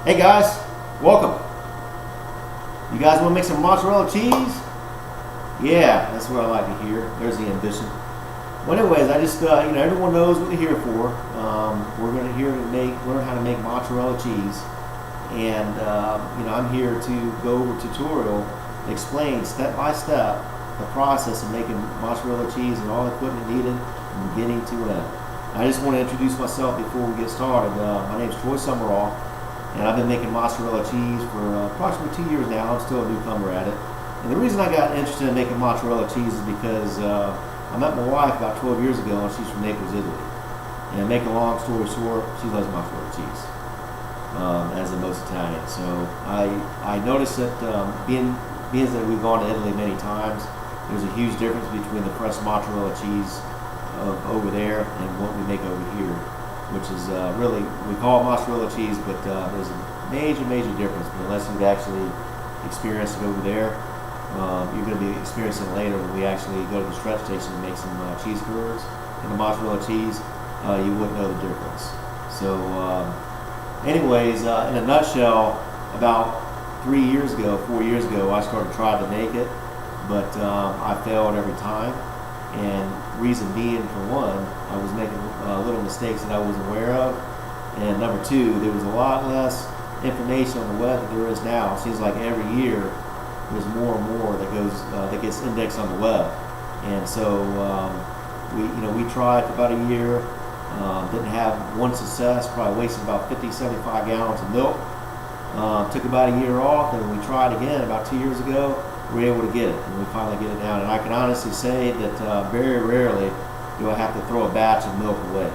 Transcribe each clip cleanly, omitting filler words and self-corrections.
Hey guys, welcome. You guys want to make some mozzarella cheese? Yeah, that's what I like to hear. There's the ambition. Well, anyways, I just everyone knows what they're here for. We're going to learn how to make mozzarella cheese, and I'm here to go over a tutorial, explain step by step the process of making mozzarella cheese and all the equipment needed from beginning to end. I just want to introduce myself before we get started. My name is Troy Summerall. And I've been making mozzarella cheese for approximately 2 years now. I'm still a newcomer at it. And the reason I got interested in making mozzarella cheese is because I met my wife about 12 years ago, and she's from Naples, Italy. And make a long story short, she loves mozzarella cheese, as in most Italian. So I noticed that being that we've gone to Italy many times, there's a huge difference between the fresh mozzarella cheese over there and what we make over here, which is really, we call it mozzarella cheese, but there's a major difference. But unless you've actually experienced it over there, you're going to be experiencing it later when we actually go to the stretch station and make some cheese curds and the mozzarella cheese. You wouldn't know the difference. So anyways, in a nutshell, about 4 years ago, I started trying to make it, but I failed every time. And reason being, for one, I was making little mistakes that I wasn't aware of, and number two, there was a lot less information on the web than there is now. It seems like every year there's more and more that gets indexed on the web, and so we tried for about a year, didn't have one success, probably wasted about 50-75 gallons of milk. Took about a year off, and we tried again about 2 years ago. We were able to get it, and we finally get it down. And I can honestly say that very rarely do I have to throw a batch of milk away.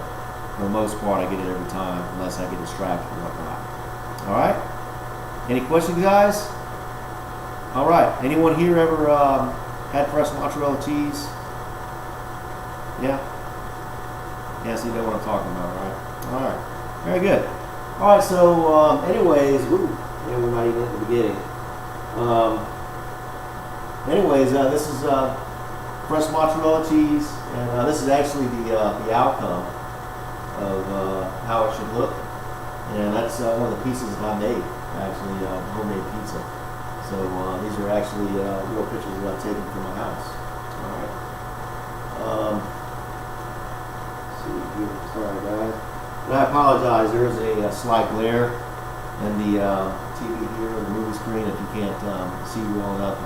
For the most part, I get it every time, unless I get distracted or whatnot. All right? Any questions, guys? All right. Anyone here ever had fresh mozzarella cheese? Yeah? Yeah, so you know what I'm talking about, right? All right. Very good. All right, so anyways, we're not even at the beginning. This is fresh mozzarella cheese, and this is actually the outcome of how it should look. And that's one of the pieces that I made, actually, homemade pizza. So these are actually real pictures that I've taken from my house. All right. Let's see here. Sorry, guys. And I apologize. There is a slight glare in the TV here, the movie screen. If you can't see well enough,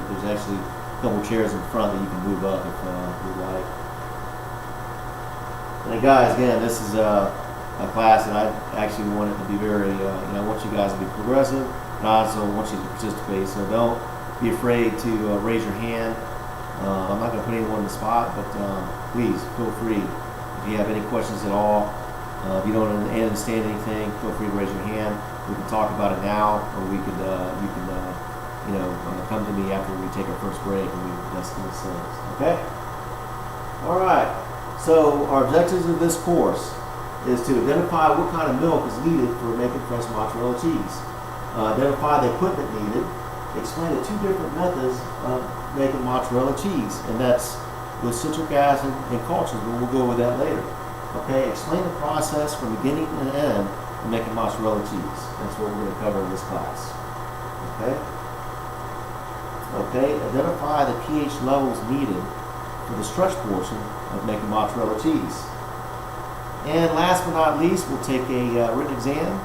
there's actually a couple chairs in front that you can move up if you like. And guys, again, this is a class that I actually want it to be very, I want you guys to be progressive, and I also want you to participate. So don't be afraid to raise your hand. I'm not going to put anyone on the spot, but please feel free. If you have any questions at all, if you don't understand anything, feel free to raise your hand. We can talk about it now, or you can come to me after we take our first break and we discuss these things. Okay? All right. So our objectives of this course is to identify what kind of milk is needed for making fresh mozzarella cheese, identify the equipment needed, explain the two different methods of making mozzarella cheese, and that's with citric acid and cultures, but we'll go over that later. Okay, explain the process from beginning to end of making mozzarella cheese. That's what we're going to cover in this class. Okay, identify the pH levels needed for the stretch portion of making mozzarella cheese. And last but not least, we'll take a written exam.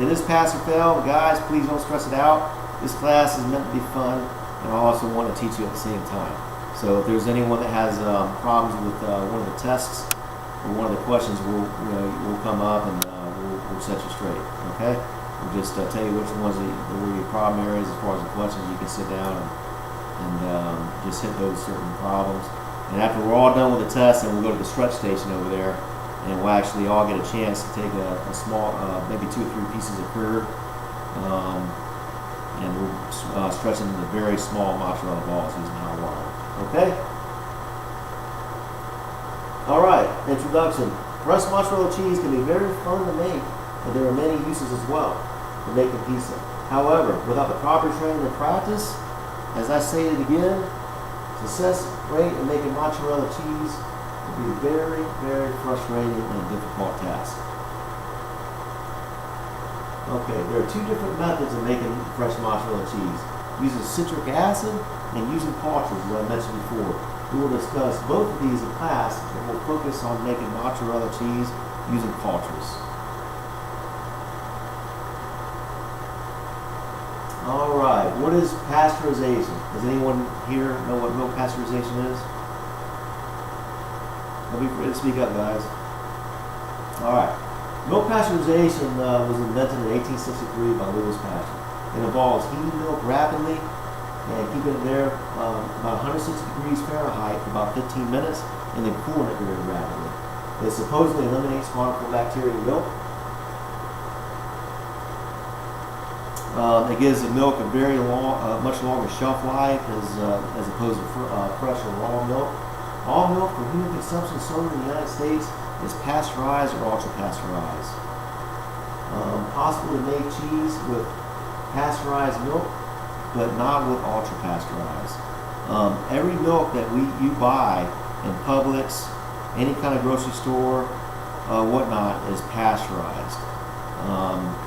It is pass or fail, but guys, please don't stress it out. This class is meant to be fun, and I also want to teach you at the same time. So if there's anyone that has problems with one of the tests or one of the questions, we'll come up and we'll set you straight. Okay? We'll just tell you which ones were your problem areas as far as the questions. You can sit down and just hit those certain problems. And after we're all done with the test, then we'll go to the stretch station over there, and we'll actually all get a chance to take a small, maybe 2 or 3 pieces of curd, and we'll stretch them into very small mozzarella balls using hot water. Okay? All right, introduction. Fresh mozzarella cheese can be very fun to make, but there are many uses as well for making pizza. However, without the proper training and practice, as I stated again, success rate in making mozzarella cheese will be very frustrating and a difficult task. Okay, there are two different methods of making fresh mozzarella cheese. Using citric acid and using cartridge, as I mentioned before. We will discuss both of these in class, and we'll focus on making mozzarella cheese using cartridge. Alright, what is pasteurization? Does anyone here know what milk pasteurization is? Don't be afraid to speak up, guys. Alright. Milk pasteurization was invented in 1863 by Louis Pasteur. It involves heating milk rapidly and keeping it there about 160 degrees Fahrenheit for about 15 minutes and then cooling it very rapidly. It supposedly eliminates harmful bacteria in milk. It gives the milk a very long, much longer shelf life as opposed to fresh or raw milk. All milk for human consumption sold in the United States is pasteurized or ultra pasteurized. Possible to make cheese with pasteurized milk, but not with ultra pasteurized. Every milk that you buy in Publix, any kind of grocery store, whatnot, is pasteurized.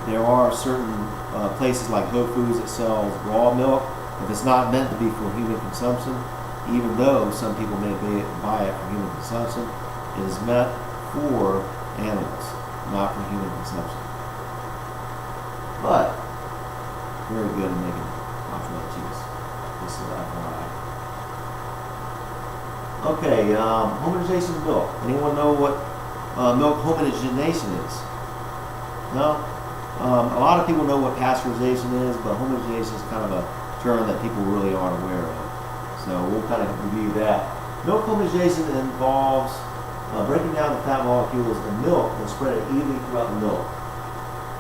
There are certain places like Whole Foods that sells raw milk. If it's not meant to be for human consumption, even though some people may buy it for human consumption, it is meant for animals, not for human consumption. But very good at making mozzarella cheese. This is FYI. Okay, homogenization of milk. Anyone know what milk homogenization is? No? A lot of people know what pasteurization is, but homogenization is kind of a term that people really aren't aware of. So we'll kind of review that. Milk homogenization involves breaking down the fat molecules in milk and spread it evenly throughout the milk.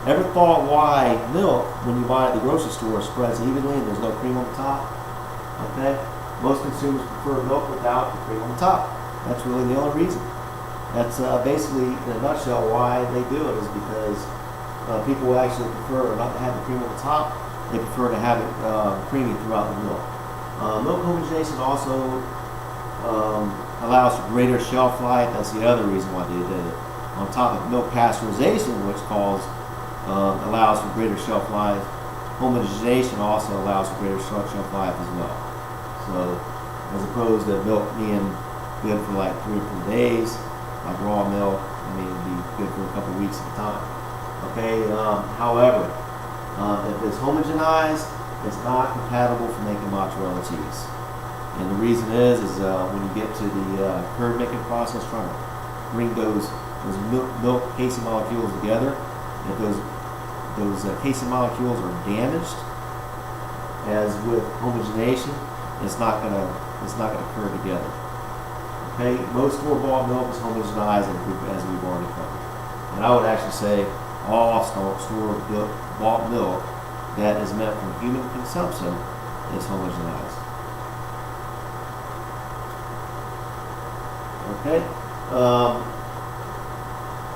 Ever thought why milk, when you buy it at the grocery store, spreads evenly and there's no cream on the top? Okay? Most consumers prefer milk without the cream on the top. That's really the only reason. That's basically, in a nutshell, why they do it, is because people actually prefer not to have the cream on the top. They prefer to have it creamy throughout the milk. Milk homogenization also allows for greater shelf life. That's the other reason why they did it. On top of milk pasteurization, which allows for greater shelf life, homogenization also allows for greater shelf life as well. So, as opposed to milk being good for like 3 or 4 days, like raw milk, it'd be good for a couple weeks at a time. Okay. However, if it's homogenized, it's not compatible for making mozzarella cheese. And the reason is when you get to the curd making process, trying to bring those milk casing molecules together, if those casing molecules are damaged, as with homogenization, it's not gonna occur together. Okay, most store-bought milk is homogenized, as we've already covered. And I would actually say all store-bought milk that is meant for human consumption is homogenized. Okay.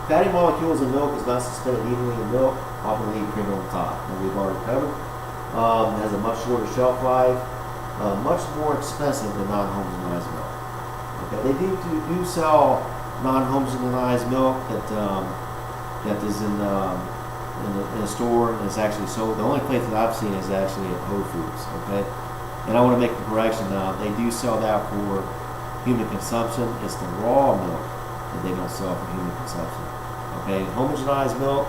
Fatty molecules in milk is not suspended evenly in milk, often leave cream on the top, and we've already covered. It has a much shorter shelf life, much more expensive than non-homogenized milk. Okay, they do sell non-homogenized milk that is in a store and is actually sold. The only place that I've seen is actually at Whole Foods. Okay, and I want to make a correction now. They do sell that for human consumption. It's the raw milk that they don't sell for human consumption. Okay, homogenized milk,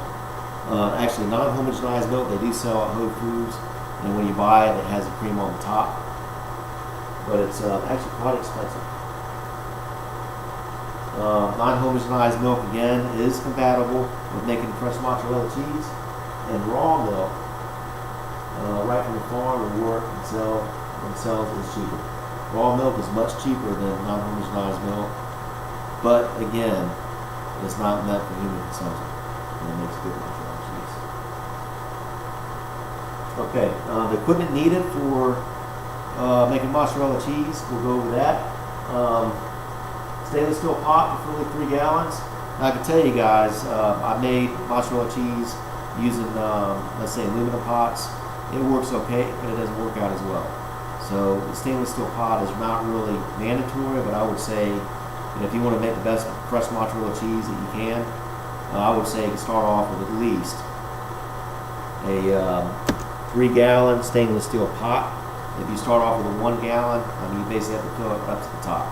actually non-homogenized milk, they do sell at Whole Foods, and when you buy it, it has the cream on the top, but it's actually quite expensive. Non-homogenized milk, again, is compatible with making fresh mozzarella cheese, and raw milk, right from the farm or work themselves, is cheaper. Raw milk is much cheaper than non-homogenized milk, but again, it's not meant for human consumption, and it makes good mozzarella cheese. Okay, the equipment needed for making mozzarella cheese, we'll go over that. Stainless steel pot for fully 3 gallons. Now, I can tell you guys, I made mozzarella cheese using, let's say, aluminum pots. It works okay, but it doesn't work out as well. So the stainless steel pot is not really mandatory, but I would say that if you want to make the best fresh mozzarella cheese that you can, I would say you can start off with at least a 3-gallon stainless steel pot. If you start off with a 1 gallon, you basically have to fill it up to the top.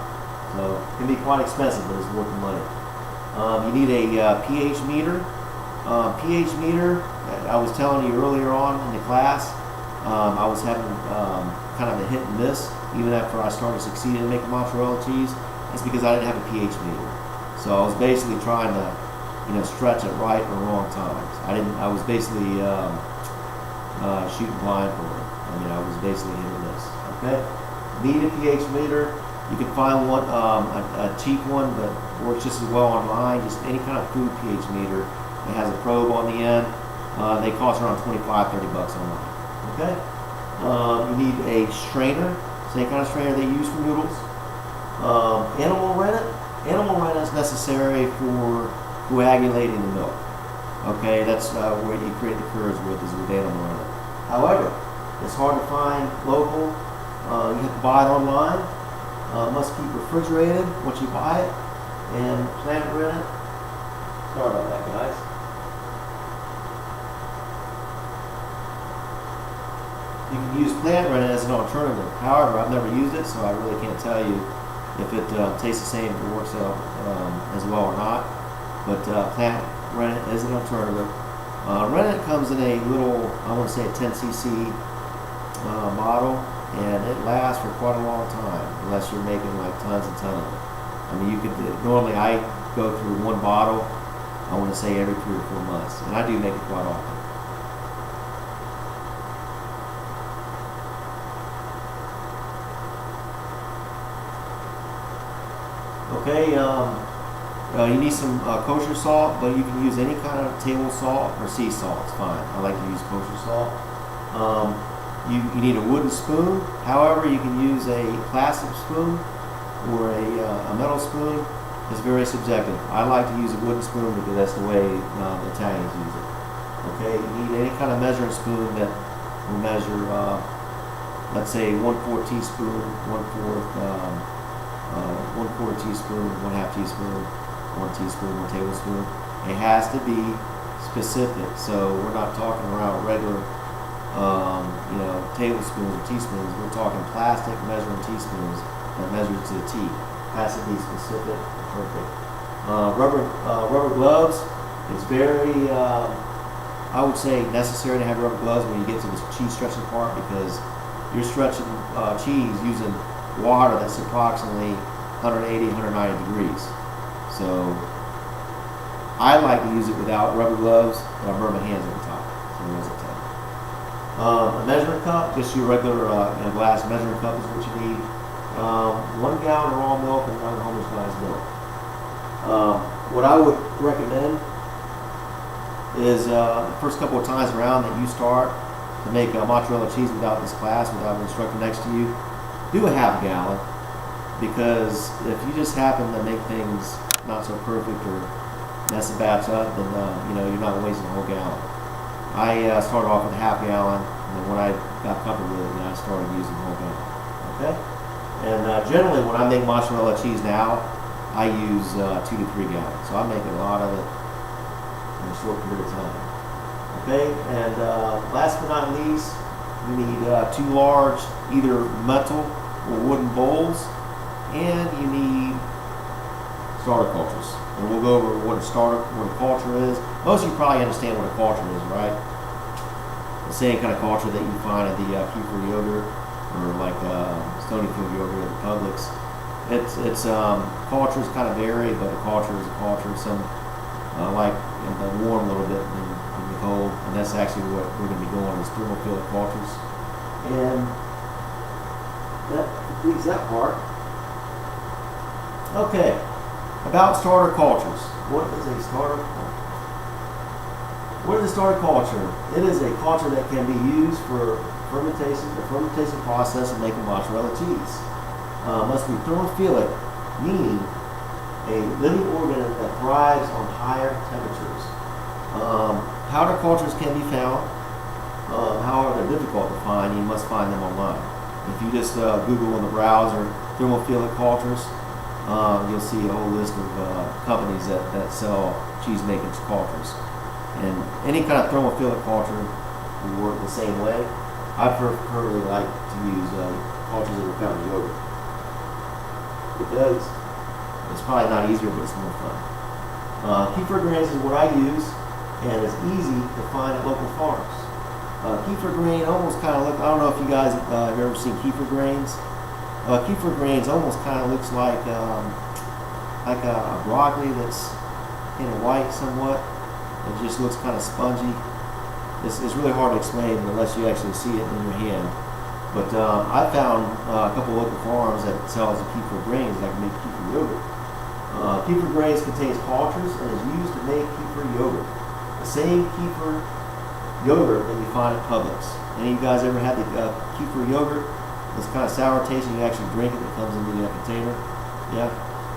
So it can be quite expensive, but it's worth the money. You need a pH meter. pH meter, I was telling you earlier on in the class, I was having kind of a hit and miss even after I started succeeding in making mozzarella cheese. It's because I didn't have a pH meter. So I was basically trying to, stretch at right or wrong times. I was basically shooting blindfolded. I was basically hitting this. Okay? Need a pH meter. You can find one, a cheap one, but works just as well online. Just any kind of food pH meter. It has a probe on the end. They cost around $25, $30 online. Okay? You need a strainer. Same kind of strainer they use for noodles. Animal rennet. Animal rennet is necessary for coagulating the milk. Okay, that's where you create the curds with, is with animal rennet. However, it's hard to find local. You have to buy it online. Must keep refrigerated once you buy it. And plant rennet. Sorry about that, guys. You can use plant rennet as an alternative. However, I've never used it, so I really can't tell you if it tastes the same, if it works out as well or not. But plant rennet is an alternative. Rennet comes in a little, I want to say a 10 cc bottle, and it lasts for quite a long time, unless you're making like tons and tons of it. You could, normally I go through one bottle, I want to say every 3 or 4 months, and I do make it quite often. Okay, you need some kosher salt, but you can use any kind of table salt or sea salt. It's fine. I like to use kosher salt. You need a wooden spoon. However, you can use a plastic spoon or a metal spoon. It's very subjective. I like to use a wooden spoon because that's the way the Italians use it. Okay, you need any kind of measuring spoon that will measure, let's say, 1/4 teaspoon, 1/4 teaspoon, 1/2 teaspoon, 1 teaspoon, 1 tablespoon. It has to be specific. So we're not talking around regular, tablespoons or teaspoons. We're talking plastic measuring teaspoons that measure to the T. Has to be specific and perfect. Rubber gloves. It's very, I would say, necessary to have rubber gloves when you get to the cheese stretching part, because you're stretching cheese using water that's approximately 180, 190 degrees. So I like to use it without rubber gloves, but I burn my hands every time. So there's a tip. A measuring cup, just your regular glass measuring cup is what you need. 1 gallon of raw milk and 1 homogenized milk. What I would recommend is the first couple of times around that you start to make mozzarella cheese without this class, without an instructor next to you, do a 1/2 gallon, because if you just happen to make things not so perfect or mess the batch up, then you're not wasting a whole gallon. I started off with a 1/2 gallon, and then when I got comfortable with it, I started using a whole gallon. Okay, and generally when I make mozzarella cheese now, I use 2 to 3 gallons, so I make a lot of it in a short period of time. Okay, and last but not least, you need 2 large either metal or wooden bowls, and you need starter cultures. And we'll go over what a culture is. Most of you probably understand what a culture is, right? The same kind of culture that you find at the Kefir yogurt or like Stonyfield yogurt at the Publix. It's cultures kind of vary, but a culture is a culture. Some like the warm a little bit in the cold, and that's actually what we're going to be doing is thermophilic cultures. And that completes that part. Okay, about starter cultures. What is a starter culture? What is a starter culture? It is a culture that can be used for the fermentation process of making mozzarella cheese. Must be thermophilic, meaning a living organism that thrives on higher temperatures. Powder cultures can be found. However, they're difficult to find. You must find them online. If you just Google in the browser thermophilic cultures, you'll see a whole list of companies that sell cheese making cultures. And any kind of thermophilic culture to work the same way. I preferably like to use cultures that are found in yogurt. Because it's probably not easier, but it's more fun. Kefir grains is what I use, and it's easy to find at local farms. Kefir grain almost kind of look, I don't know if you guys have ever seen kefir grains. Kefir grains almost kind of looks like a broccoli that's kind of white somewhat. It just looks kind of spongy. It's really hard to explain unless you actually see it in your hand. But I found a couple local farms that sells the kefir grains that can make kefir yogurt. Kefir grains contains cultures and is used to make kefir yogurt. The same kefir yogurt that you find at Publix. Any of you guys ever had the kefir yogurt? It's kind of sour tasting. You actually drink it. It comes in the container. Yeah,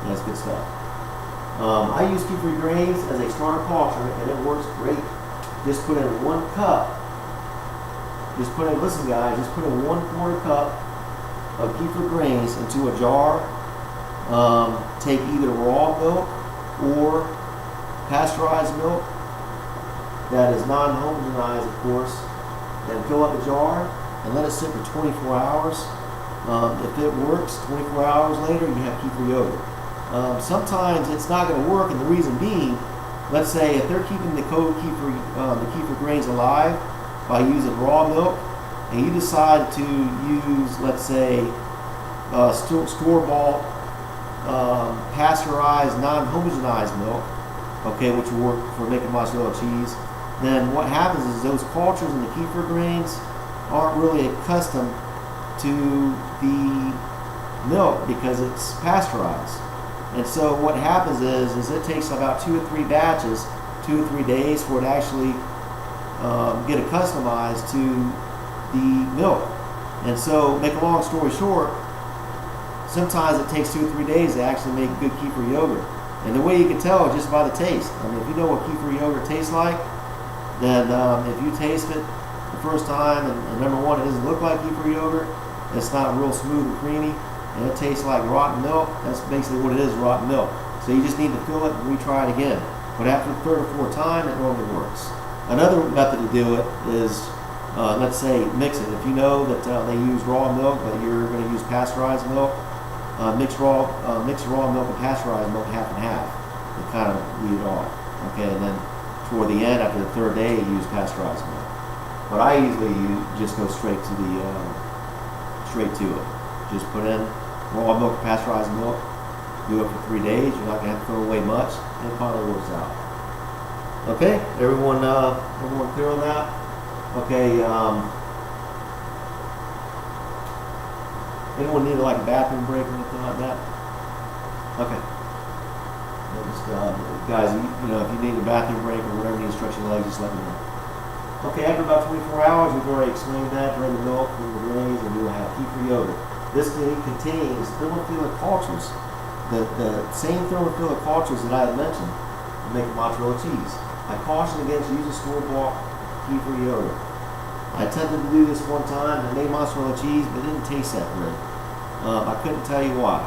that's good stuff. I use kefir grains as a starter culture, and it works great. Just put in 1 cup. Listen guys, just put in 1/4 cup of kefir grains into a jar. Take either raw milk or pasteurized milk that is non-homogenized, of course, and fill up the jar and let it sit for 24 hours. If it works, 24 hours later, you have kefir yogurt. Sometimes it's not going to work, and the reason being, let's say if they're keeping the kefir grains alive by using raw milk, and you decide to use, let's say, store-bought pasteurized, non-homogenized milk, okay, which will work for making mozzarella cheese, then what happens is those cultures in the kefir grains aren't really accustomed to the milk because it's pasteurized. And so what happens is it takes about 2 or 3 batches, 2 or 3 days for it to actually get accustomed to the milk. And so, make a long story short, sometimes it takes 2 or 3 days to actually make good kefir yogurt. And the way you can tell is just by the taste. I mean, if you know what kefir yogurt tastes like, then if you taste it the first time, and number one, it doesn't look like kefir yogurt, it's not real smooth and creamy, and it tastes like rotten milk, that's basically what it is, rotten milk. So you just need to fill it and retry it again. But after the 3rd or 4th time, it normally works. Another method to do it is, let's say, mix it. If you know that they use raw milk, but you're going to use pasteurized milk, mix raw milk and pasteurized milk half and half, and kind of weed it off. Okay, and then toward the end, after the 3rd day, you use pasteurized milk. But I usually just go straight to it. Just put in raw milk or pasteurized milk. Do it for 3 days. You're not going to have to throw away much, and it finally works out. Okay, everyone clear on that? Okay. Anyone need like a bathroom break or anything like that? Okay. Guys, you know, if you need a bathroom break or whatever needs to stretch your legs, just let me know. Okay, after about 24 hours, we've already explained that. Drain the milk from the grains, and we will have kefir yogurt. This contains thermophilic cultures, the same thermophilic cultures that I had mentioned to make mozzarella cheese. I caution against using store-bought kefir yogurt. I attempted to do this one time and made mozzarella cheese, but it didn't taste that great. I couldn't tell you why.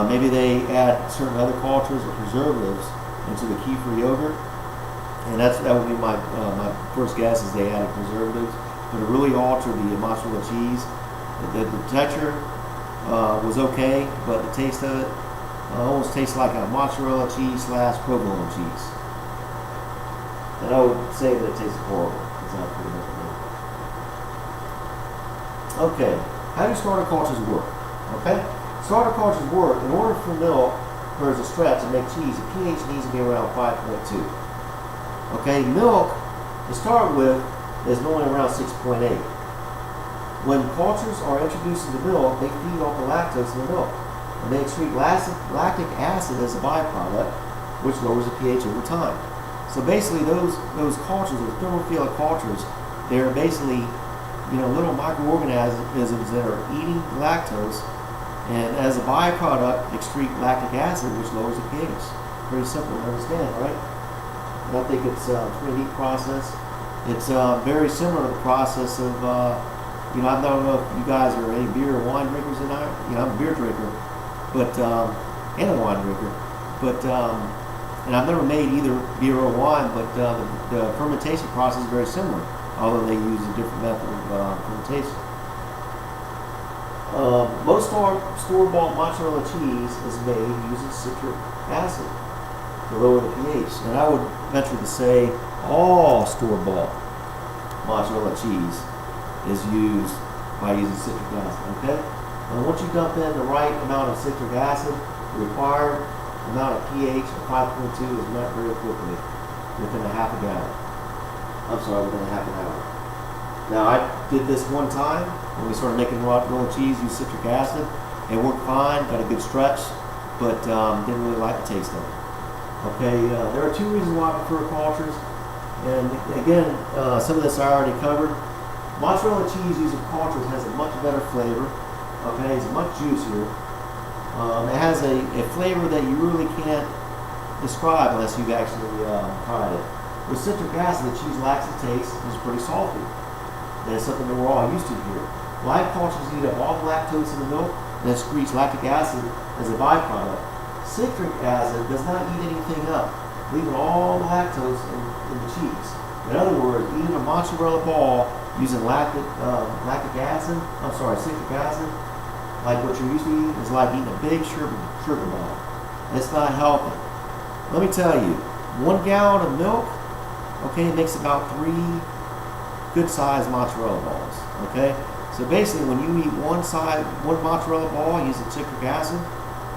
Maybe they add certain other cultures or preservatives into the kefir yogurt, and that would be my first guess is they added preservatives, but it really altered the mozzarella cheese. The texture was okay, but the taste of it almost tastes like a mozzarella cheese / provolone cheese. And I would say that it tastes horrible. It's not pretty much good. Okay, how do starter cultures work? Okay, starter cultures work. In order for milk, or as a stretch, to make cheese, the pH needs to be around 5.2. Okay, milk, to start with, is normally around 6.8. When cultures are introduced into milk, they feed off the lactose in the milk, and they excrete lactic acid as a byproduct, which lowers the pH over time. So basically, those cultures, those thermophilic cultures, they're basically, little microorganisms that are eating lactose, and as a byproduct, excrete lactic acid, which lowers the pH. Pretty simple to understand, right? And I think it's a pretty neat process. It's very similar to the process of, I don't know if you guys are any beer or wine drinkers tonight. I'm a beer drinker, but and a wine drinker, but and I've never made either beer or wine, but the fermentation process is very similar. although they use a different method of fermentation. Most store-bought mozzarella cheese is made using citric acid to lower the pH. And I would venture to say all store-bought mozzarella cheese is used by using citric acid, okay? And once you dump in the right amount of citric acid, the required amount of pH of 5.2 is met very quickly within a half a gallon. Within a half an hour. Now, I did this one time when we started making mozzarella cheese, used citric acid. It worked fine, got a good stretch, but didn't really like the taste of it. Okay, there are two reasons why I prefer cultures. And again, some of this I already covered. Mozzarella cheese using cultures has a much better flavor. Okay, it's much juicier. It has a flavor that you really can't describe unless you've actually tried it. With citric acid, the cheese lacks a taste and is pretty salty. And it's something that we're all used to here. Live cultures eat up all the lactose in the milk and then secretes lactic acid as a byproduct. Citric acid does not eat anything up, leaving all the lactose in the cheese. In other words, eating a mozzarella ball using citric acid, like what you're used to eating, is like eating a big sugar ball. It's not healthy. Let me tell you, 1 gallon of milk, okay, makes about 3 good-sized mozzarella balls, okay? So basically, when you eat one mozzarella ball using citric acid,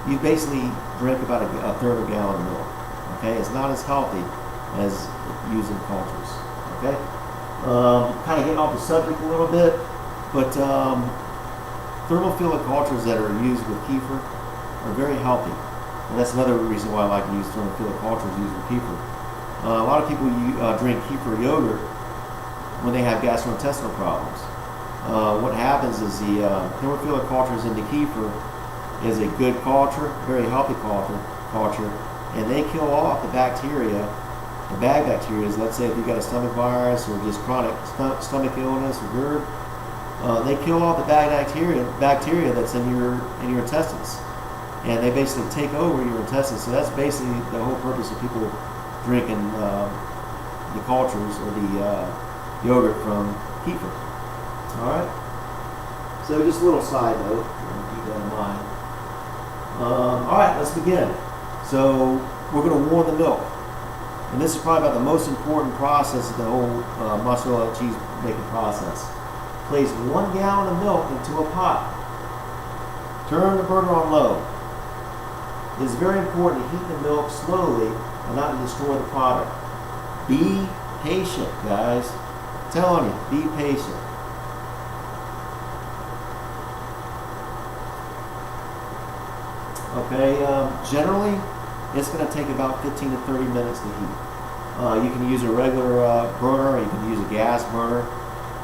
you basically drink about a third of a gallon of milk, okay? It's not as healthy as using cultures, okay? Kind of getting off the subject a little bit, but thermophilic cultures that are used with kefir are very healthy. And that's another reason why I like to use thermophilic cultures used with kefir. A lot of people drink kefir yogurt when they have gastrointestinal problems. What happens is the thermophilic cultures in the kefir is a good culture, very healthy culture, and they kill off the bacteria, the bad bacteria. Let's say if you've got a stomach virus or just chronic stomach illness or GERD, they kill off the bad bacteria that's in your intestines, and they basically take over your intestines. So that's basically the whole purpose of people drinking the cultures or the yogurt from kefir. All right. So just a little side note, keep that in mind. All right, let's begin. So we're going to warm the milk, and this is probably about the most important process of the whole mozzarella cheese making process. Place 1 gallon of milk into a pot. Turn the burner on low. It is very important to heat the milk slowly and not to destroy the product. Be patient, guys. I'm telling you, be patient. Okay, generally, it's going to take about 15 to 30 minutes to heat. You can use a regular burner, or you can use a gas burner.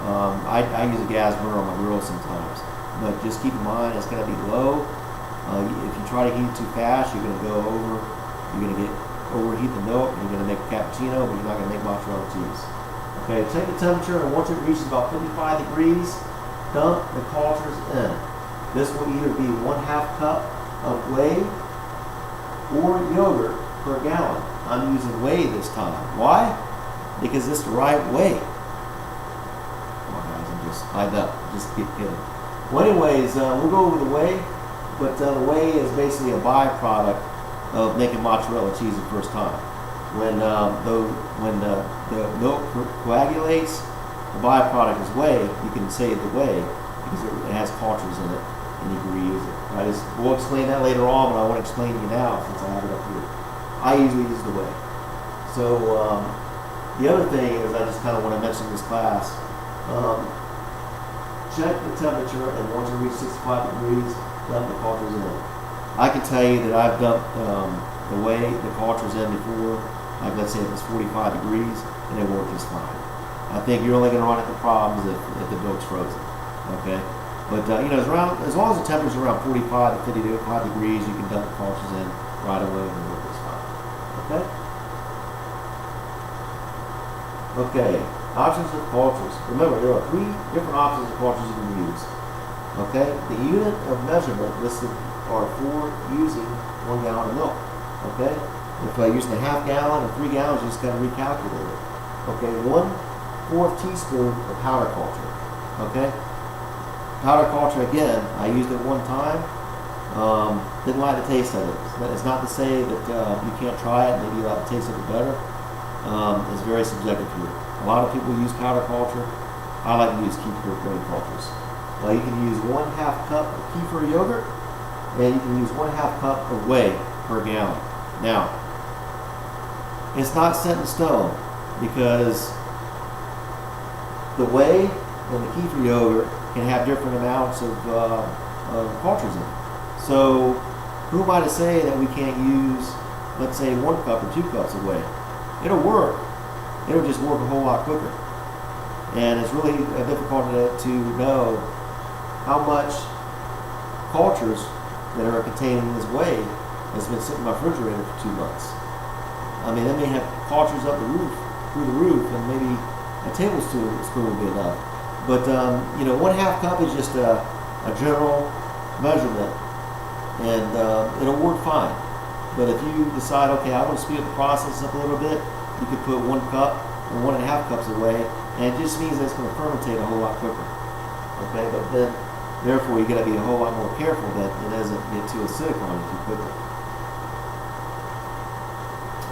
I use a gas burner on my grill sometimes, but just keep in mind it's going to be low. If you try to heat it too fast, you're going to overheat the milk, and you're going to make a cappuccino, but you're not going to make mozzarella cheese. Okay, check the temperature, and once it reaches about 55 degrees, dump the cultures in. This will either be 1/2 cup of whey or yogurt per gallon. I'm using whey this time. Why? Because it's the right way. Come on, guys, I'm just keep kidding. Well, anyways, we'll go over the whey, but the whey is basically a byproduct of making mozzarella cheese the first time. When the milk coagulates, the byproduct is whey. You can save the whey because it has cultures in it, and you can reuse it. We'll explain that later on, but I want to explain to you now since I have it up here. I usually use the whey. So the other thing is, I just kind of want to mention this class. Check the temperature, and once you reach 65 degrees, dump the cultures in. I can tell you that I've dumped the cultures in before. Like, let's say if it's 45 degrees, and it worked just fine. I think you're only going to run into problems if the milk's frozen. Okay. But as long as the temperature is around 45 to 55 degrees, you can dump the cultures in right away and work this fine. Okay? Okay, options of cultures. Remember, there are 3 different options of cultures you can use. Okay? The unit of measurement listed are for using 1 gallon of milk. Okay? If using a 1/2 gallon or 3 gallons, you just got to recalculate it. Okay, 1 1/4 teaspoon of powder culture. Okay? Powder culture, again, I used it one time. Didn't like the taste of it. It's not to say that you can't try it, maybe you like the taste of it better. It's very subjective here. A lot of people use powder culture. I like to use kefir grain cultures. Well, you can use 1/2 cup of kefir yogurt, and you can use 1/2 cup of whey per gallon. Now, it's not set in stone because the whey and the kefir yogurt can have different amounts of cultures in it. So, who am I to say that we can't use, let's say, 1 cup or 2 cups of whey? It'll work. It'll just work a whole lot quicker. And it's really difficult to know how much cultures that are contained in this whey has been sitting in my refrigerator for 2 months. I mean, they may have cultures up through the roof, and maybe a tablespoon would be enough. But 1/2 cup is just a general measurement, and it'll work fine. But if you decide, okay, I want to speed up the process up a little bit, you could put 1 cup or 1.5 cups away, and it just means that it's going to fermentate a whole lot quicker. Okay, but then, therefore, you got to be a whole lot more careful that it doesn't get too acidic on you too quickly.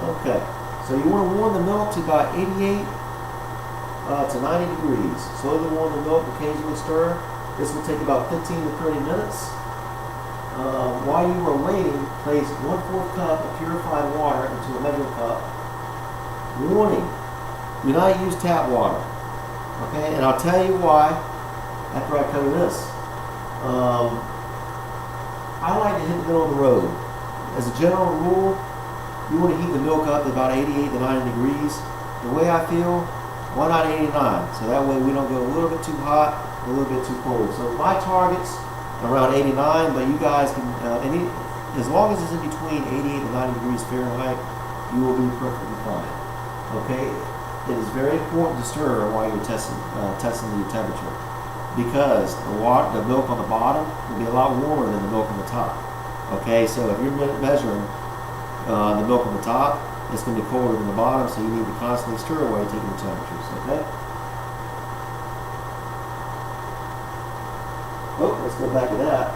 Okay, so you want to warm the milk to about 88 to 90 degrees. Slowly warm the milk, occasionally stir. This will take about 15 to 30 minutes. While you are waiting, place 1/4 cup of purified water into a measuring cup. Warning, do not use tap water. Okay, and I'll tell you why after I cover this. I like to hit the middle of the road. As a general rule, you want to heat the milk up to about 88 to 90 degrees. The way I feel, why not 89? So that way we don't go a little bit too hot, a little bit too cold. So my target's around 89, but you guys can, as long as it's in between 88 to 90 degrees Fahrenheit, you will be perfectly fine. Okay? It is very important to stir while you're testing the temperature, because the milk on the bottom will be a lot warmer than the milk on the top. Okay, so if you're measuring the milk on the top, it's going to be colder than the bottom, so you need to constantly stir while you're taking the temperatures. Okay. Oh, let's go back to that.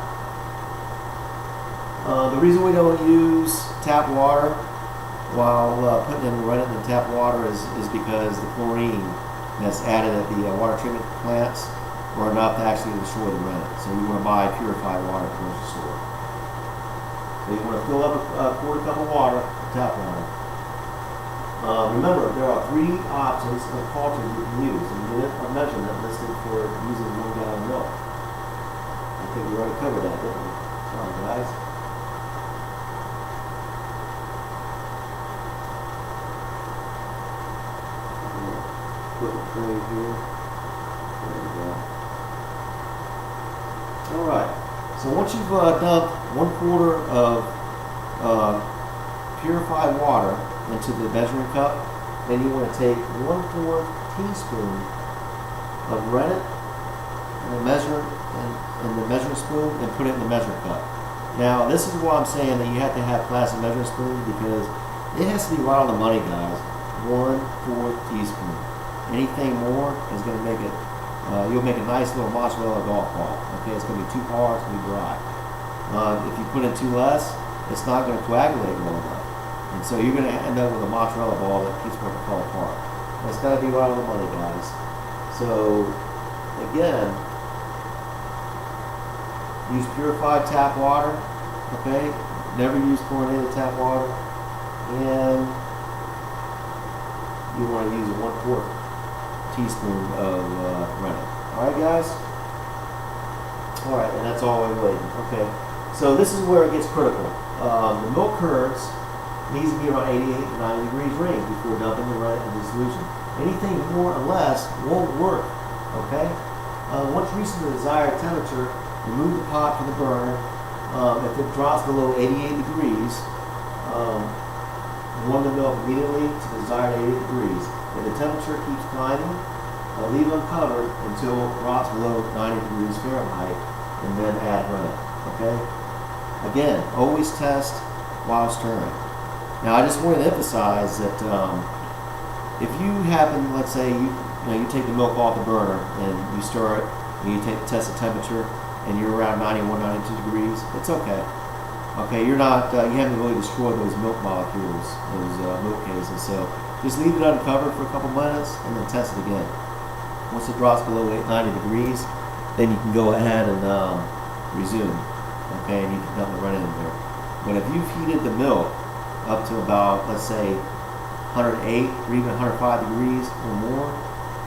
The reason we don't use tap water while running in tap water is because the chlorine that's added at the water treatment plants are enough to actually destroy the rennet. So you want to buy purified water at the grocery store. So you want to fill up a 1/4 cup of water, tap water. Remember, there are 3 options of cultures you can use, and unit of measurement listed for using 1 gallon of milk. I think we already covered that, didn't we? Sorry, guys. Put the tray here. There we go. All right. So once you've dumped 1/4 of purified water into the measuring cup, then you want to take 1/4 teaspoon of rennet and the measuring spoon and put it in the measuring cup. Now, this is why I'm saying that you have to have plastic measuring spoon, because it has to be right on the money, guys. 1/4 teaspoon. Anything more is going to make it. You'll make a nice little mozzarella golf ball. Okay, it's going to be too hard, it's going to be dry. If you put in too less, it's not going to coagulate well enough. And so you're going to end up with a mozzarella ball that keeps going to fall apart. And it's got to be right on the money, guys. So, again, use purified tap water. Okay, never use chlorinated tap water. And you want to use a 1/4 teaspoon of rennet. Alright, guys? Alright, and that's all we're waiting. Okay, so this is where it gets critical. The milk curds needs to be around 88 to 90 degrees range before dumping the rennet in the solution. Anything more or less won't work. Okay? Once reaching the desired temperature, remove the pot from the burner. If it drops below 88 degrees, warm the milk immediately to the desired 88 degrees. If the temperature keeps climbing, leave them covered until it drops below 90 degrees Fahrenheit, and then add rennet. Okay? Again, always test while stirring. Now, I just wanted to emphasize that if you happen, let's say, you take the milk off the burner and you stir it, and you test the temperature, and you're around 91, 92 degrees, it's okay. Okay, you haven't really destroyed those milk molecules, those milk cases. So just leave it uncovered for a couple minutes and then test it again. Once it drops below 90 degrees, then you can go ahead and resume. Okay, and you can dump it right in there. But if you've heated the milk up to about, let's say, 108 or even 105 degrees or more,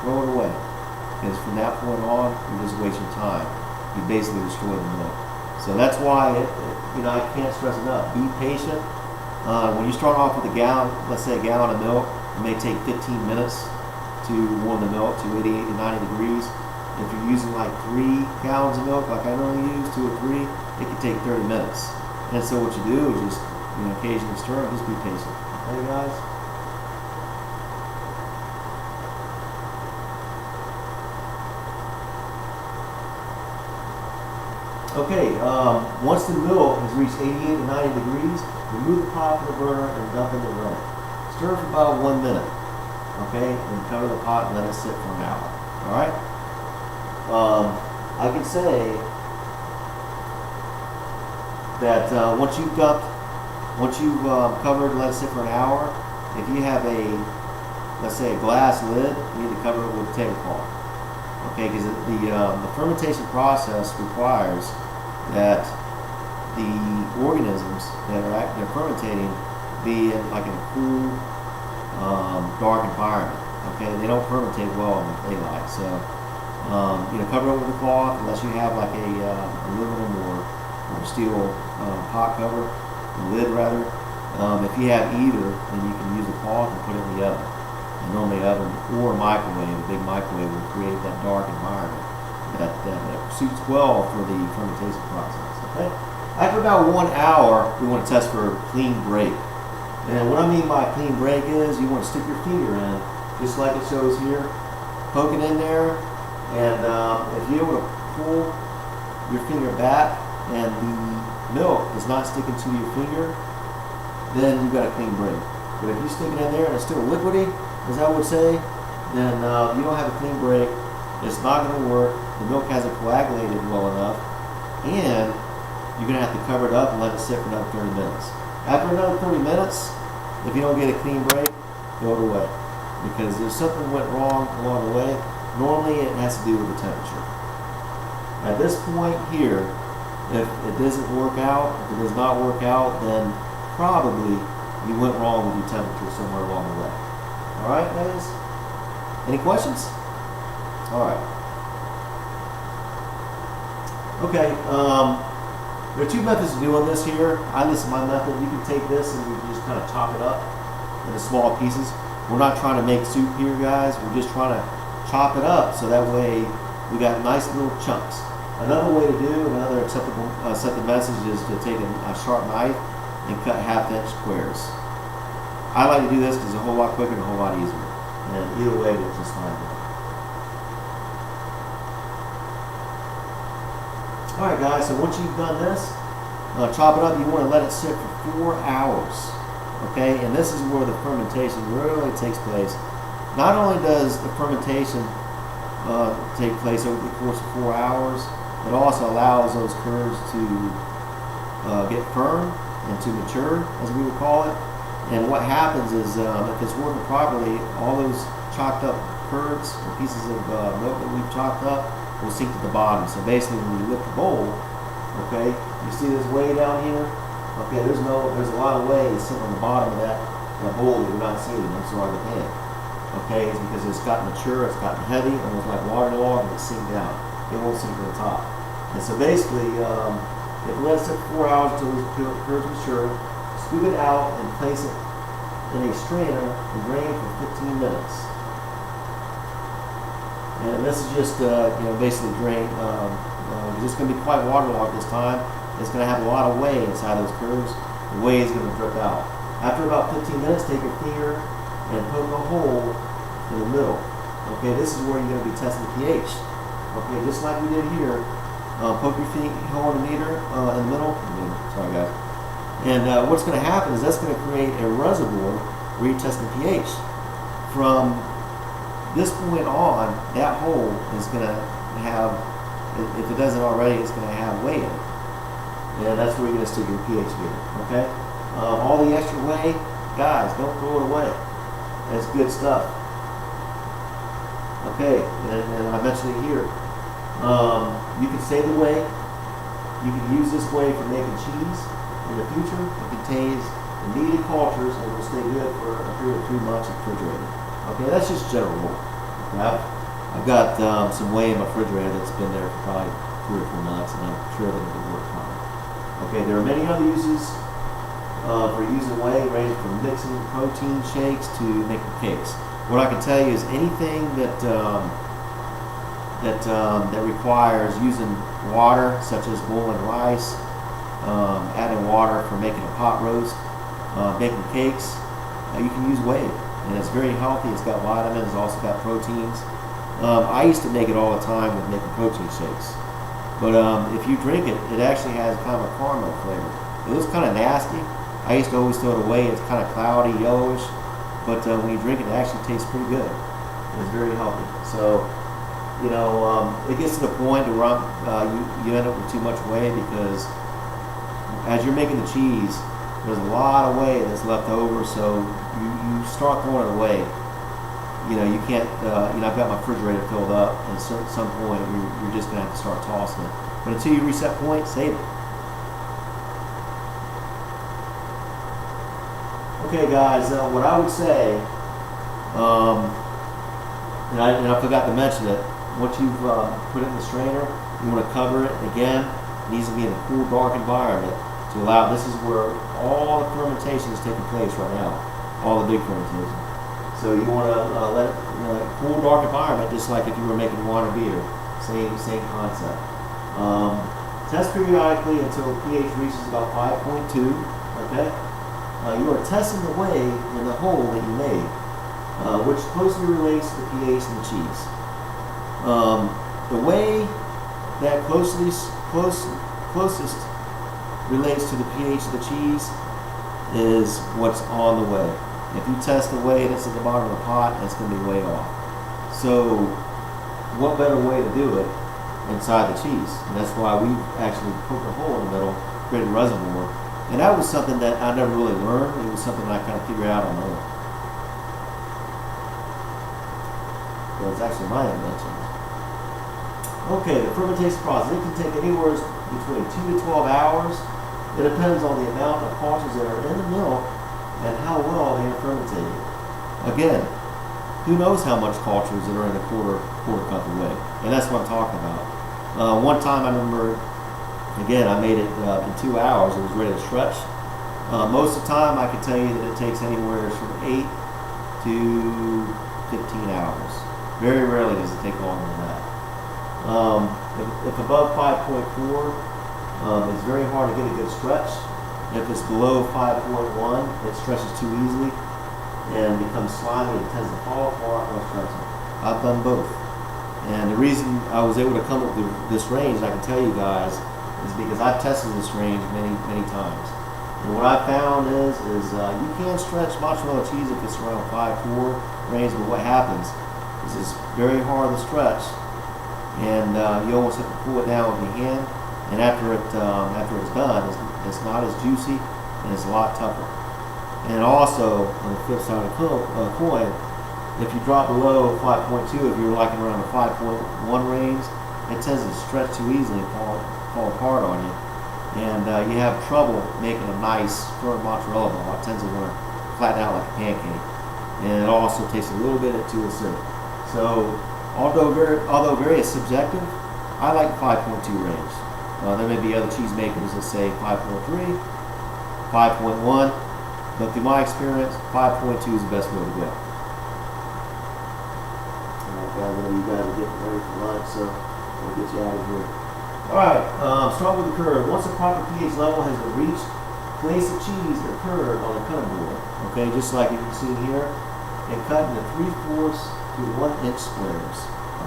throw it away. Because from that point on, you're just wasting time. You basically destroy the milk. So that's why, I can't stress enough. Be patient. When you start off with a gallon, let's say a gallon of milk, it may take 15 minutes to warm the milk to 88 to 90 degrees. If you're using like 3 gallons of milk, like I normally use, 2 or 3, it can take 30 minutes. And so what you do is just, occasionally stir it, just be patient. Okay, guys? Okay, once the milk has reached 88 to 90 degrees, remove the pot from the burner and dump in the rennet. Stir for about 1 minute, okay, and cover the pot and let it sit for an hour. All right. I can say that once you've covered and let it sit for an hour, if you have let's say a glass lid, you need to cover it with a tablecloth. Okay, because the fermentation process requires that the organisms that are fermentating be in like a cool, dark environment. Okay, they don't fermentate well in daylight. So, cover it with a cloth unless you have like a aluminum or steel pot cover, a lid rather. If you have either, then you can use a cloth and put it in the oven. And normally oven or a microwave, a big microwave, will create that dark environment that suits well for the fermentation process. Okay. After about 1 hour, we want to test for clean break. And what I mean by clean break is you want to stick your finger in, just like it shows here, poke it in there, and if you're able to pull your finger back and the milk is not sticking to your finger, then you've got a clean break. But if you stick it in there and it's still liquidy, as I would say, then you don't have a clean break. It's not going to work. The milk hasn't coagulated well enough, and you're going to have to cover it up and let it sit for another 30 minutes. After another 30 minutes, if you don't get a clean break, throw it away, because there's something went wrong along the way. Normally, it has to do with the temperature. At this point here, if it doesn't work out, if it does not work out, then probably you went wrong with your temperature somewhere along the way. All right, guys? Any questions? All right. Okay, there are 2 methods of doing this here. I list my method. You can take this and you can just kind of chop it up into small pieces. We're not trying to make soup here, guys. We're just trying to chop it up so that way we got nice little chunks. Another way to do, another accepted message is to take a sharp knife and cut 1/2-inch squares. I like to do this because it's a whole lot quicker and a whole lot easier. And either way, it's just fine. Alright guys, so once you've done this, chop it up, you want to let it sit for 4 hours. Okay, and this is where the fermentation really takes place. Not only does the fermentation take place over the course of 4 hours, it also allows those curds to get firm and to mature, as we would call it. And what happens is, if it's working properly, all those chopped up curds or pieces of milk that we've chopped up will sink to the bottom. So basically, when you lift the bowl, okay, you see this way down here. Okay, there's a lot of whey sitting on the bottom of that bowl that you're not seeing. I'm sorry, the pan. Okay, it's because it's gotten mature, it's gotten heavy, almost like waterlogged, and it's sink down. It won't sink to the top. And so basically, if it lets it 4 hours until the curds mature, scoop it out and place it in a strainer and drain for 15 minutes. And this is just, basically drain. It's going to be quite waterlogged this time. It's going to have a lot of whey inside those curds. The whey is going to drip out. After about 15 minutes, take your finger and poke a hole in the middle. Okay, this is where you're going to be testing the pH. Okay, just like we did here. Poke your hole in the meter in the middle. Sorry, guys. And what's going to happen is that's going to create a reservoir where you're testing pH. From this point on, that hole is going to have, if it doesn't already, it's going to have whey in it. And that's where you're going to stick your pH meter, okay? All the extra whey, guys, don't throw it away. That's good stuff. Okay, and I mentioned it here. You can save the whey. You can use this whey for making cheese in the future. It contains the needed cultures and will stay good for a period of 3 months refrigerated. Okay, that's just general rule. Okay, I've got some whey in my refrigerator that's been there for probably 3 or 4 months, and I'm sure that it will work fine. Okay, there are many other uses for using whey, ranging from mixing protein shakes to making cakes. What I can tell you is anything that that requires using water, such as boiling rice, adding water for making a pot roast, baking cakes, you can use whey, and it's very healthy. It's got vitamins, it's also got proteins. I used to make it all the time with making protein shakes, but if you drink it, it actually has kind of a caramel flavor. It looks kind of nasty. I used to always throw it away. It's kind of cloudy, yellowish, but when you drink it, it actually tastes pretty good. It's very healthy. So, you know, it gets to the point where you end up with too much whey, because as you're making the cheese, there's a lot of whey that's left over, so you start throwing it away. You know, you can't, you know, I've got my refrigerator filled up, and at some point you're just going to have to start tossing it. But until you reach that point, save it. Okay, guys, what I would say, and I forgot to mention it, once you've put it in the strainer, you want to cover it. Again, it needs to be in a cool, dark environment to allow, this is where all the fermentation is taking place right now, all the big fermentation. So you want to let it in a cool, dark environment, just like if you were making wine or beer. Same concept. Test periodically until pH reaches about 5.2, okay? You are testing the whey in the hole that you made, which closely relates to the pH in the cheese. The whey that closest relates to the pH of the cheese is what's on the whey. If you test the whey that's at the bottom of the pot, it's going to be way off. So what better way to do it inside the cheese? And that's why we actually poked a hole in the middle, created a reservoir. And that was something that I never really learned. It was something that I kind of figured out on my own. Well, it's actually my invention. Okay, the fermentation process. It can take anywhere between 2 to 12 hours. It depends on the amount of cultures that are in the milk and how well they are fermented. Again, who knows how much cultures that are in a quarter cup of whey. And that's what I'm talking about. One time I remember, again, I made it in 2 hours. It was ready to stretch. Most of the time, I can tell you that it takes anywhere from 8 to 15 hours. Very rarely does it take longer than that. If above 5.4, it's very hard to get a good stretch. If it's below 5.1, it stretches too easily and becomes slimy. It tends to fall apart while stretching. I've done both. And the reason I was able to come up with this range, I can tell you guys, is because I've tested this range many times. And what I found is you can stretch mozzarella cheese if it's around 5.4 range, but what happens is it's very hard to stretch, and you almost have to pull it down with your hand. And after it's done, it's not as juicy and it's a lot tougher. And also, on the flip side of the coin, if you drop below 5.2, if you're like around the 5.1 range, it tends to stretch too easily and fall apart on you, and you have trouble making a nice firm mozzarella ball. It tends to want to flatten out like a pancake, and it also tastes a little bit too acidic. So although very subjective, I like 5.2 range. There may be other cheese makers that say 5.3, 5.1, but through my experience, 5.2 is the best way to go. I know you guys are getting ready for lunch, so I'll get you out of here. Alright, start with the curve. Once a proper pH level has been reached, place the cheese or curd on the cutting board. Okay, just like you can see here, and cut into 3/4 to 1 inch squares.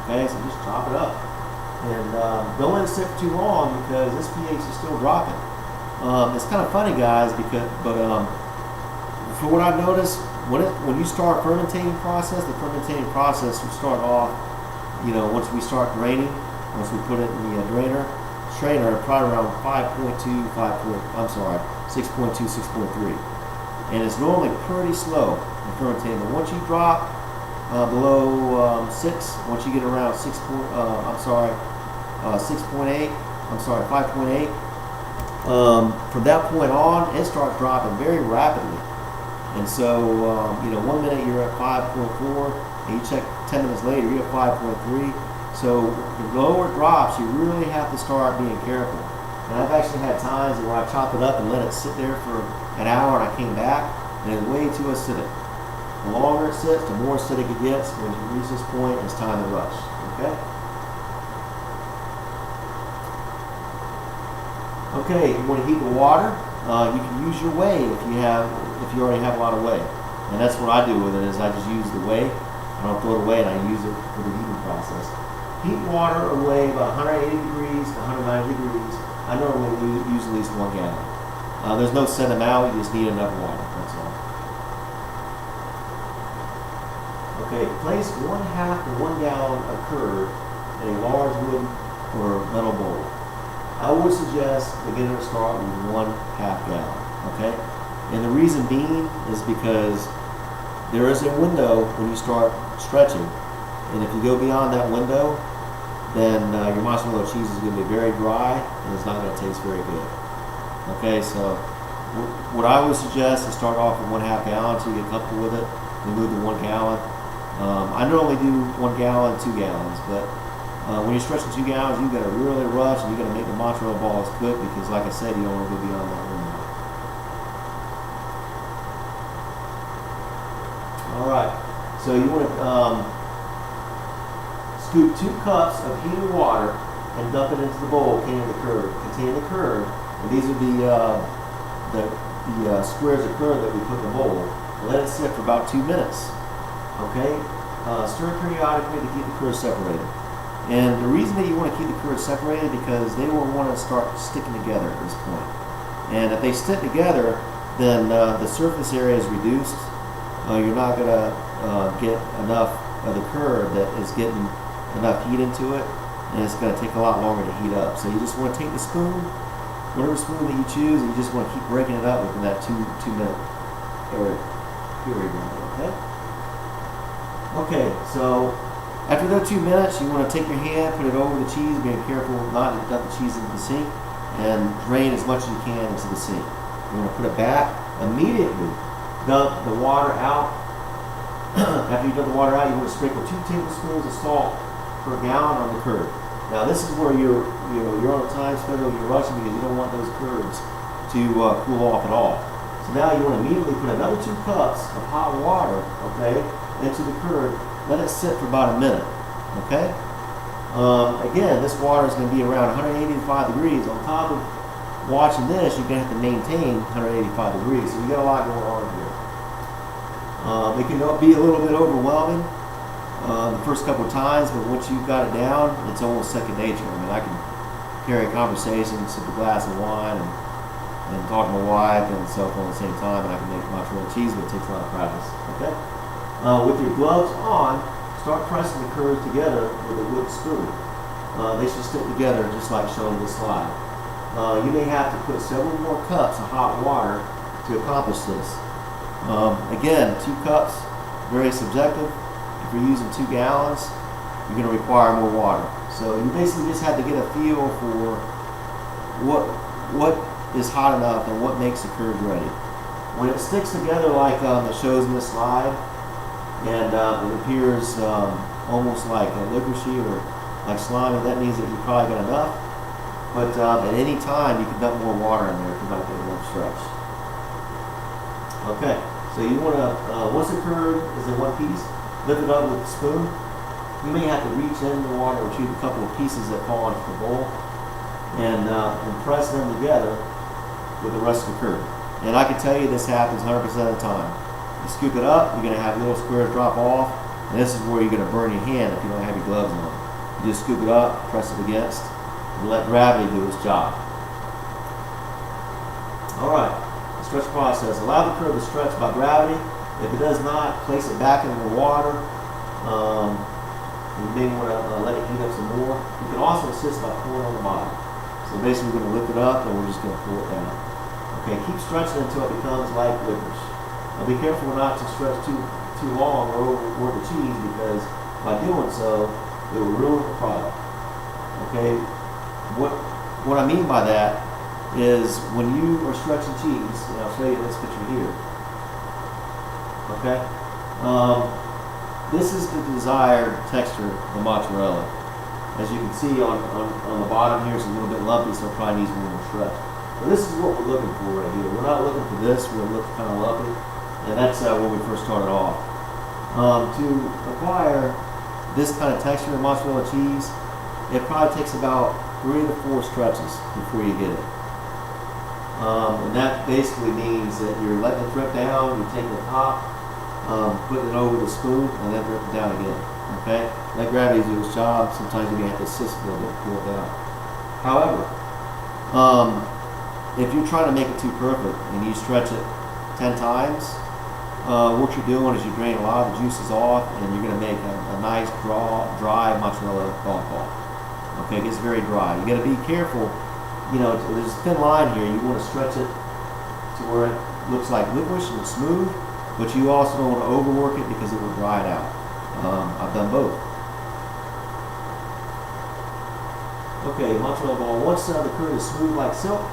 Okay, so just chop it up. And don't let it sit for too long, because this pH is still dropping. It's kind of funny, guys, but for what I've noticed, when you start fermentating process, the fermentating process will start off, once we start draining, once we put it in the strainer, probably around 6.2, 6.3. And it's normally pretty slow in fermentating. But once you drop below 6, once you get around 6.8, 5.8, from that point on, it starts dropping very rapidly. And so, 1 minute you're at 5.4, and you check 10 minutes later, you're at 5.3. So the lower it drops, you really have to start being careful. And I've actually had times where I chopped it up and let it sit there for an hour, and I came back, and it's way too acidic. The longer it sits, the more acidic it gets. When you reach this point, it's time to rush. Okay? Okay, you want to heat the water. You can use your whey if you already have a lot of whey. And that's what I do with it, is I just use the whey. I don't throw it away, and I use it for the heating process. Heat water away about 180 degrees to 190 degrees. I normally use at least 1 gallon. There's no set amount, you just need enough water, that's all. Okay, place 1/2 to 1 gallon of curd in a large wood or metal bowl. I would suggest beginner to start with 1/2 gallon, okay? And the reason being is because there is a window when you start stretching. And if you go beyond that window, then your mozzarella cheese is going to be very dry and it's not going to taste very good. Okay, so what I would suggest is start off with 1/2 gallon until you get comfortable with it, then move to 1 gallon. I normally do 1 gallon, 2 gallons, but when you're stretching 2 gallons, you've got to really rush and you've got to make the mozzarella balls cook because, like I said, you don't want to go beyond that window. All right, so you want to scoop 2 cups of heated water and dump it into the bowl containing the curd. And these are the squares of curd that we put in the bowl. Let it sit for about 2 minutes. Okay? Stir periodically to keep the curd separated. And the reason that you want to keep the curd separated because they will want to start sticking together at this point. And if they stick together, then the surface area is reduced. You're not going to get enough of the curd that is getting enough heat into it, and it's going to take a lot longer to heat up. So you just want to take the spoon, whatever spoon that you choose, and you just want to keep breaking it up within that 2 minute period. Okay, so after those 2 minutes, you want to take your hand, put it over the cheese, being careful not to dump the cheese into the sink, and drain as much as you can into the sink. You want to put it back, immediately dump the water out. After you dump the water out, you want to sprinkle 2 tablespoons of salt per gallon on the curd. Now this is where you're on a time schedule, you're rushing because you don't want those curds to cool off at all. So now you want to immediately put another 2 cups of hot water, okay, into the curd. Let it sit for about a minute, okay? Again, this water is going to be around 185 degrees. On top of watching this, you're going to have to maintain 185 degrees. So you got a lot going on here. It can be a little bit overwhelming the first couple of times, but once you've got it down, it's almost second nature. I mean, I can carry a conversation, sip a glass of wine, and talk to my wife and cell phone at the same time, and I can make mozzarella cheese, but it takes a lot of practice. Okay. With your gloves on, start pressing the curds together with a wooden spoon. They should stick together just like shown in this slide. You may have to put several more cups of hot water to accomplish this. Again, 2 cups, very subjective. If you're using 2 gallons, you're going to require more water. So you basically just have to get a feel for what is hot enough and what makes the curd ready. When it sticks together like it shows in this slide, and it appears almost like a liquidary or like slime, that means that you probably got enough. But at any time, you can dump more water in there if you're not getting enough stretch. Okay, so you want to, once the curd is in one piece, lift it up with a spoon. You may have to reach in the water and retrieve a couple of pieces that fall into the bowl and press them together with the rest of the curd. And I can tell you this happens 100% of the time. You scoop it up, you're going to have little squares drop off, and this is where you're going to burn your hand if you don't have your gloves on. You just scoop it up, press it against, and let gravity do its job. Alright, let's Stretch process. Allow the curd to stretch by gravity. If it does not, place it back into the water. You may want to let it heat up some more. You can also assist by pulling on the bottom. So basically we're going to lift it up and we're just going to pull it down. Okay, keep stretching until it becomes like licorice. Now be careful not to stretch too long or overwork the cheese, because by doing so, it will ruin the product. Okay, what I mean by that is when you are stretching cheese, and I'll show you this picture here. Okay, this is the desired texture of the mozzarella. As you can see on the bottom here, it's a little bit lumpy, so it probably needs a little more stretch. But this is what we're looking for right here. We're not looking for this, we're looking kind of lumpy, and that's when we first started off. To acquire this kind of texture of mozzarella cheese, it probably takes about 3 to 4 stretches before you get it. And that basically means that you're letting it drip down, you take the top, putting it over the spoon, and then drip it down again. Okay? Let gravity do its job. Sometimes you may have to assist a little bit to pull it down. However, if you're trying to make it too perfect and you stretch it 10 times, what you're doing is you drain a lot of the juices off, and you're going to make a nice dry mozzarella ball. Okay, it gets very dry. You got to be careful. You know, there's a thin line here. You want to stretch it to where it looks like licorice and smooth, but you also don't want to overwork it because it will dry it out. I've done both. Okay, mozzarella ball. Once the curd is smooth like silk,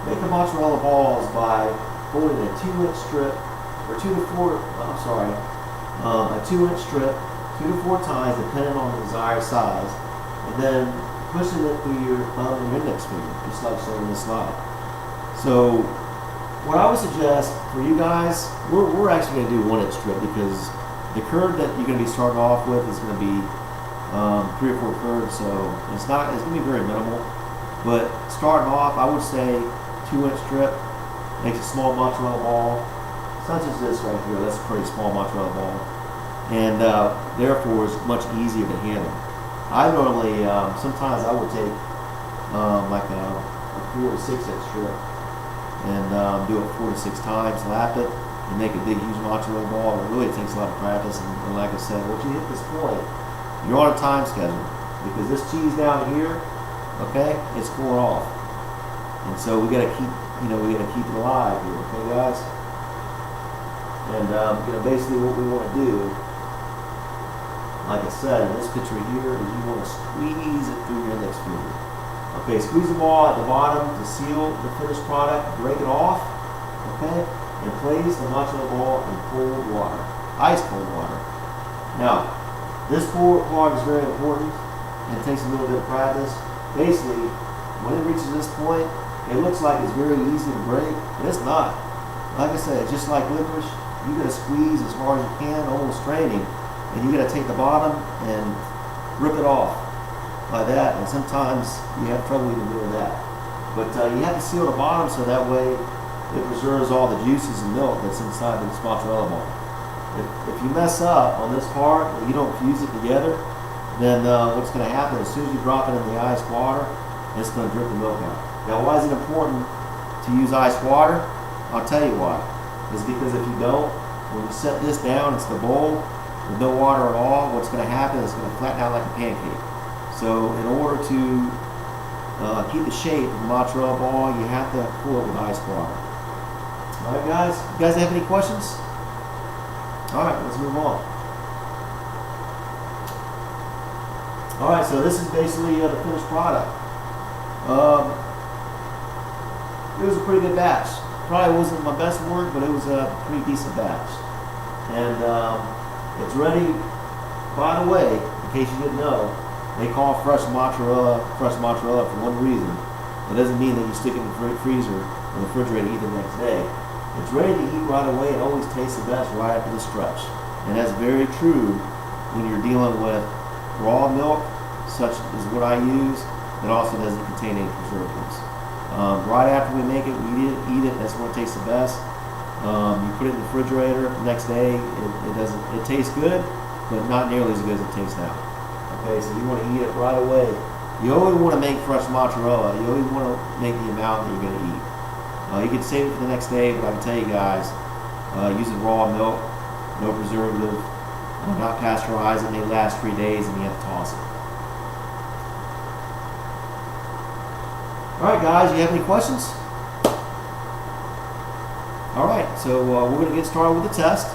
make the mozzarella balls by holding a 2-inch strip, or a 2-inch strip, 2 to 4 times, depending on the desired size, and then pushing it through your thumb and index finger, just like shown in this slide. So, what I would suggest for you guys, we're actually going to do 1-inch strip, because the curd that you're going to be starting off with is going to be 3 or 4 curds, so it's going to be very minimal. But starting off, I would say 2-inch strip makes a small mozzarella ball, such as this right here. That's a pretty small mozzarella ball, and therefore is much easier to handle. I normally, sometimes I would take like a 4 to 6-inch strip and do it 4 to 6 times, lap it, and make a big, huge mozzarella ball. It really takes a lot of practice, and like I said, once you hit this point, you're on a time schedule, because this cheese down here, okay, it's cooling off, and so we got to keep, it alive here, okay, guys. And basically, what we want to do, like I said, in this picture here, is you want to squeeze it through your index finger. Okay, squeeze the ball at the bottom to seal the finished product. Break it off, okay, and place the mozzarella ball in cold water, ice cold water. Now, this part is very important, and it takes a little bit of practice. Basically, when it reaches this point, it looks like it's very easy to break, but it's not. Like I said, just like licorice, you got to squeeze as hard as you can, almost straining, and you got to take the bottom and rip it off like that. And sometimes you have trouble even doing that. But you have to seal the bottom so that way it preserves all the juices and milk that's inside this mozzarella ball. If you mess up on this part and you don't fuse it together, then what's going to happen, as soon as you drop it in the ice water, it's going to drip the milk out. Now, why is it important to use ice water? I'll tell you why. It's because if you don't, when you set this down, it's the bowl with no water at all, what's going to happen is it's going to flatten out like a pancake. So in order to keep the shape of the mozzarella ball, you have to cool it with ice water. All right, guys? You guys have any questions? All right, let's move on. All right, so this is basically the finished product. It was a pretty good batch. Probably wasn't my best work, but it was a pretty decent batch. And it's ready. By the way, in case you didn't know, they call fresh mozzarella for one reason. It doesn't mean that you stick it in the freezer or the refrigerator to eat the next day. It's ready to eat right away. It always tastes the best right after the stretch. And that's very true when you're dealing with raw milk, such as what I use, that also doesn't contain any preservatives. Right after we make it, we eat it. That's when it tastes the best. You put it in the refrigerator the next day. It tastes good, but not nearly as good as it tastes now. Okay, so you want to eat it right away. You always want to make fresh mozzarella. You always want to make the amount that you're going to eat. You can save it for the next day, but I can tell you guys, using raw milk, no preservative, not pasteurized, it may last 3 days and you have to toss it. Alright guys, you have any questions? Alright, so we're going to get started with the test.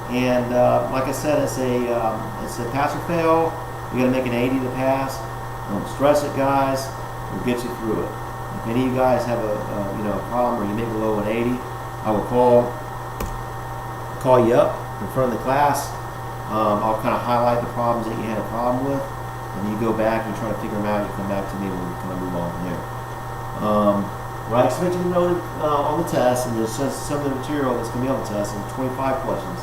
And like I said, it's a pass or fail. You got to make an 80 to pass. Don't stress it, guys. We'll get you through it. If any of you guys have a problem or you make below an 80, I will call you up in front of the class. I'll kind of highlight the problems that you had a problem with, and you go back and you try to figure them out. You come back to me and we kind of move on from there. What I expect you to know on the test, and there's just some of the material that's going to be on the test, and 25 questions,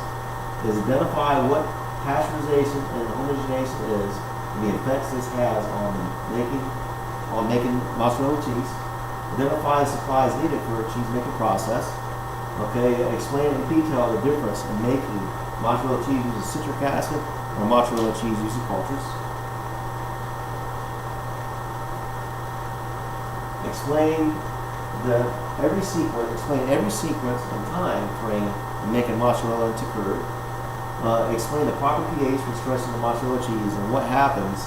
is identify what pasteurization and homogenization is, and the effects this has on making mozzarella cheese. Identify the supplies needed for a cheese making process. Okay, explain in detail the difference in making mozzarella cheese using citric acid or mozzarella cheese using cultures. Explain every sequence and time frame in making mozzarella into curd. Explain the proper pH for stressing the mozzarella cheese and what happens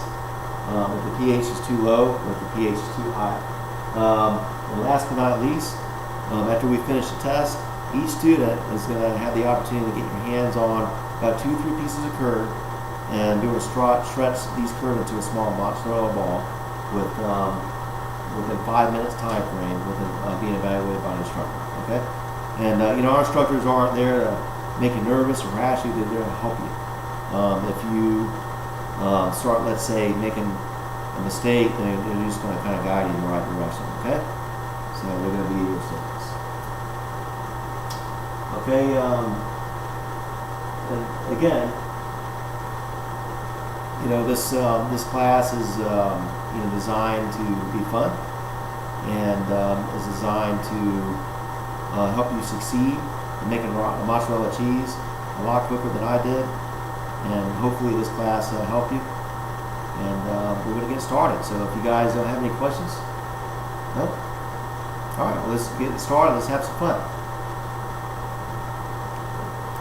if the pH is too low or if the pH is too high. And last but not least, after we finish the test, each student is going to have the opportunity to get your hands on about 2 or 3 pieces of curd and do a stretch these curd into a small mozzarella ball within 5 minutes time frame, being evaluated by an instructor. Okay, and our instructors aren't there to make you nervous or rash you; they're there to help you. If you start, let's say, making a mistake, they're just going to kind of guide you in the right direction. Okay, so they're going to be your students. Okay, and again, this class is designed to be fun and is designed to help you succeed in making mozzarella cheese a lot quicker than I did, and hopefully this class helped you. And we're going to get started. So if you guys don't have any questions, no? All right, well, let's get started. Let's have some fun.